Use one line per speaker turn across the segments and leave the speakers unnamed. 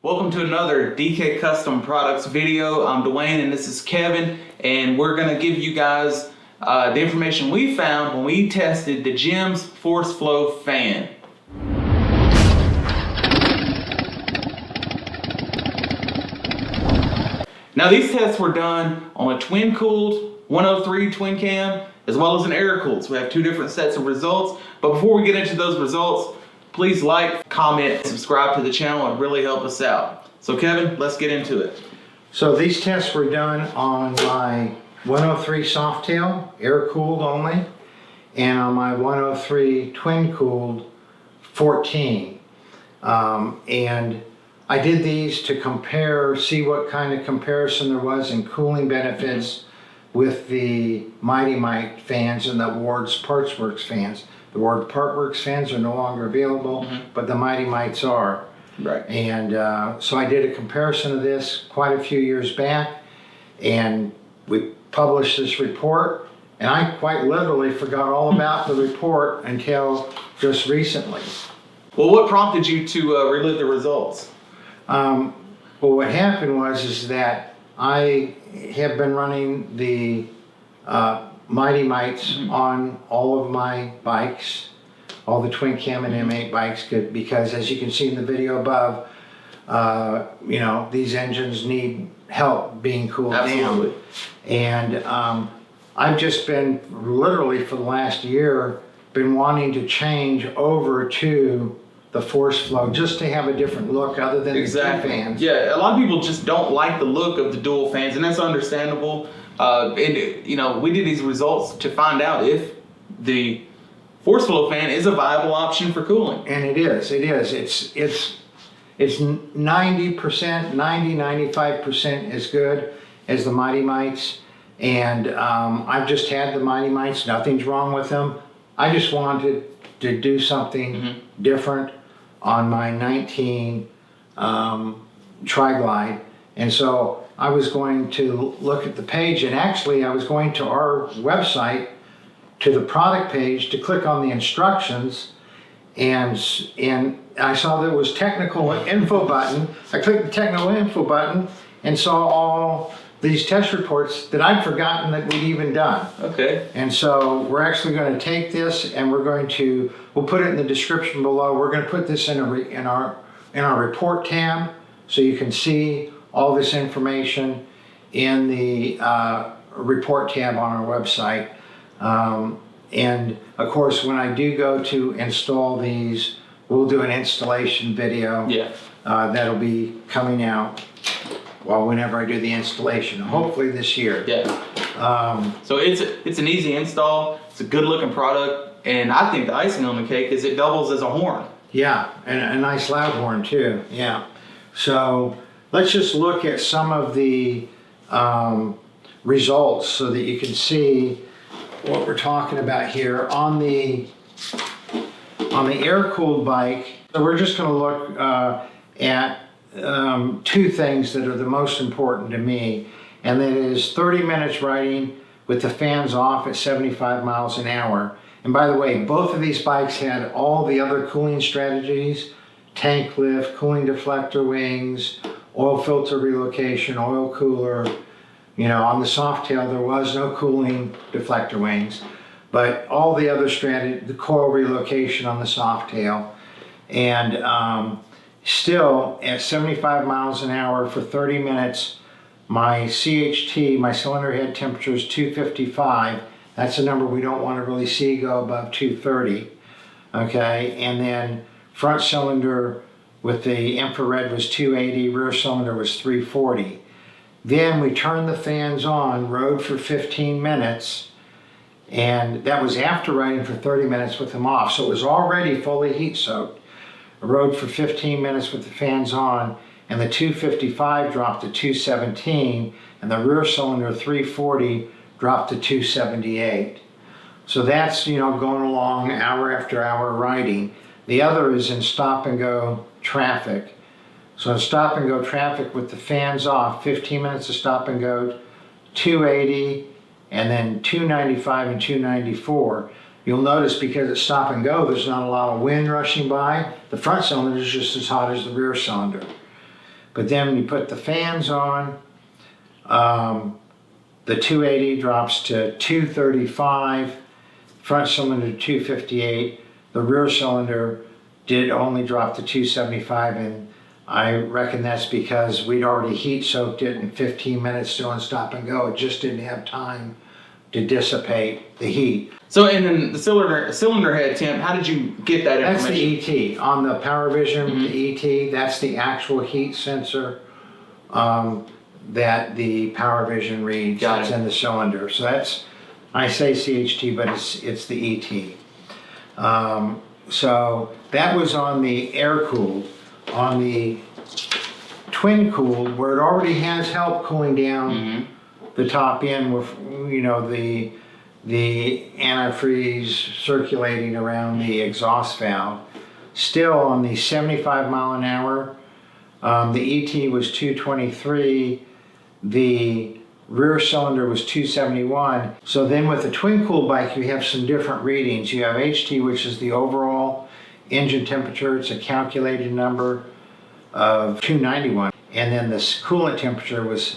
Welcome to another DK Custom Products video. I'm Dwayne and this is Kevin, and we're going to give you guys the information we found when we tested the Temps Force Flow fan. Now these tests were done on a twin-cooled 103 twin cam as well as an air-cooled. So we have two different sets of results. But before we get into those results, please like, comment, and subscribe to the channel. It really helps us out. So Kevin, let's get into it.
So these tests were done on my 103 Softail, air-cooled only, and on my 103 twin-cooled 14. And I did these to compare, see what kind of comparison there was in cooling benefits with the Mighty Mite fans and the Ward's Partsworks fans. The Ward Partsworks fans are no longer available, but the Mighty Mites are.
Right.
And so I did a comparison of this quite a few years back, and we published this report, and I quite literally forgot all about the report until just recently.
Well, what prompted you to relive the results?
Well, what happened was that I have been running the Mighty Mites on all of my bikes, all the twin cam and M8 bikes, because as you can see in the video above, you know, these engines need help being cooled down. And I've just been literally for the last year been wanting to change over to the Force Flow just to have a different look other than the two fans.
Yeah, a lot of people just don't like the look of the dual fans, and that's understandable. And you know, we did these results to find out if the Force Flow fan is a viable option for cooling.
And it is. It's 90%, 95% as good as the Mighty Mites. And I've just had the Mighty Mites. Nothing's wrong with them. I just wanted to do something different on my 19 Tri-Glide. And so I was going to look at the page, and actually I was going to our website, to the product page, to click on the instructions, and I saw there was technical info button. I clicked the technical info button and saw all these test reports that I'd forgotten that we'd even done.
Okay.
And so we're actually going to take this and we'll put it in the description below. We're going to put this in our report tab so you can see all this information in the report tab on our website. And of course, when I do go to install these, we'll do an installation video.
Yeah.
That'll be coming out, well, whenever I do the installation, hopefully this year.
Yeah. So it's an easy install. It's a good looking product, and I think the icing on the cake is it doubles as a horn.
Yeah, and a nice loud horn too. Yeah. So let's just look at some of the results so that you can see what we're talking about here on the air-cooled bike. So we're just going to look at two things that are the most important to me, and that is 30 minutes riding with the fans off at 75 miles an hour. And by the way, both of these bikes had all the other cooling strategies: tank lift, cooling deflector wings, oil filter relocation, oil cooler. You know, on the Softail there was no cooling deflector wings, but all the other strategy, the coil relocation on the Softail, and still at 75 miles an hour for 30 minutes, my CHT, my cylinder head temperature is 255. That's a number we don't want to really see go above 230. Okay, and then front cylinder with the infrared was 280, rear cylinder was 340. Then we turned the fans on, rode for 15 minutes, and that was after riding for 30 minutes with them off. So it was already fully heat soaked. I rode for 15 minutes with the fans on, and the 255 dropped to 217, and the rear cylinder 340 dropped to 278. So that's, you know, going along hour after hour riding. The other is in stop and go traffic. So in stop and go traffic with the fans off, 15 minutes of stop and go, 280, and then 295 and 294. You'll notice because it's stop and go, there's not a lot of wind rushing by. The front cylinder is just as hot as the rear cylinder. But then you put the fans on, the 280 drops to 235, front cylinder to 258, the rear cylinder did only drop to 275, and I reckon that's because we'd already heat soaked it in 15 minutes doing stop and go. It just didn't have time to dissipate the heat.
So, and then the cylinder head temp, how did you get that
That's
information?
the ET. On the PowerVision, the ET, that's the actual heat sensor that the PowerVision reads.
Got
that's
it.
in the cylinder. So that's, I say CHT, but it's the ET. So that was on the air-cooled. On the twin-cooled, where it already has help cooling down the top end with, you know, the antifreeze circulating around the exhaust valve. Still on the 75 mile an hour, the ET was 223, the rear cylinder was 271. So then with the twin cooled bike, you have some different readings. You have HT, which is the overall engine temperature. It's a calculated number of 291. And then the coolant temperature was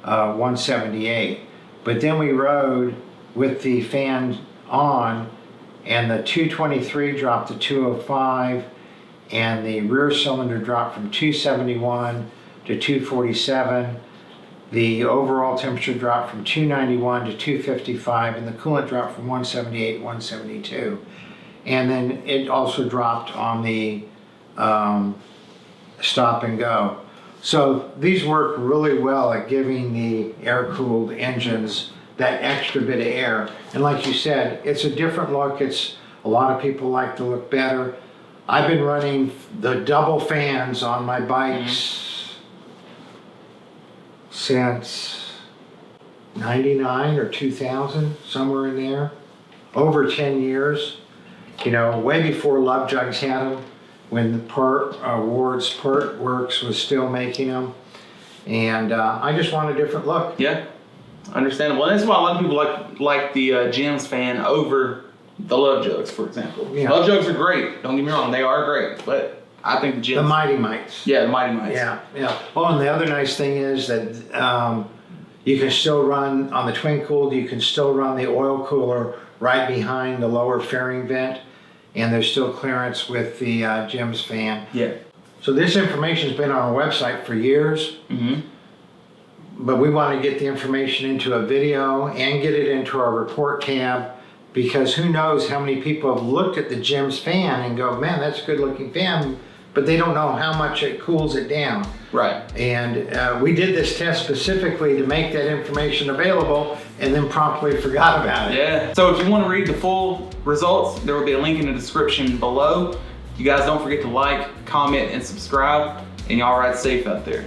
178. But then we rode with the fan on, and the 223 dropped to 205, and the rear cylinder dropped from 271 to 247. The overall temperature dropped from 291 to 255, and the coolant dropped from 178 to 172. And then it also dropped on the stop and go. So these work really well at giving the air-cooled engines that extra bit of air. And like you said, it's a different look. It's, a lot of people like to look better. I've been running the double fans on my bikes since 99 or 2000, somewhere in there. Over 10 years. You know, way before Love Jugs had them, when the Ward's Pert Works was still making them. And I just want a different look.
Yeah, understandable. And that's why a lot of people like the Gems fan over the Love Jugs, for example.
Yeah.
Love Jugs are great. Don't get me wrong, they are great. But I think the Gems.
The Mighty Mites.
Yeah, the Mighty Mites.
Yeah, yeah. Oh, and the other nice thing is that you can still run, on the twin cooled, you can still run the oil cooler right behind the lower fairing vent, and there's still clearance with the Gems fan.
Yeah.
So this information's been on our website for years, but we want to get the information into a video and get it into our report tab, because who knows how many people have looked at the Gems fan and go, man, that's a good looking fan, but they don't know how much it cools it down.
Right.
And we did this test specifically to make that information available, and then promptly forgot about it.
Yeah. So if you want to read the full results, there will be a link in the description below. You guys don't forget to like, comment, and subscribe, and y'all ride safe out there.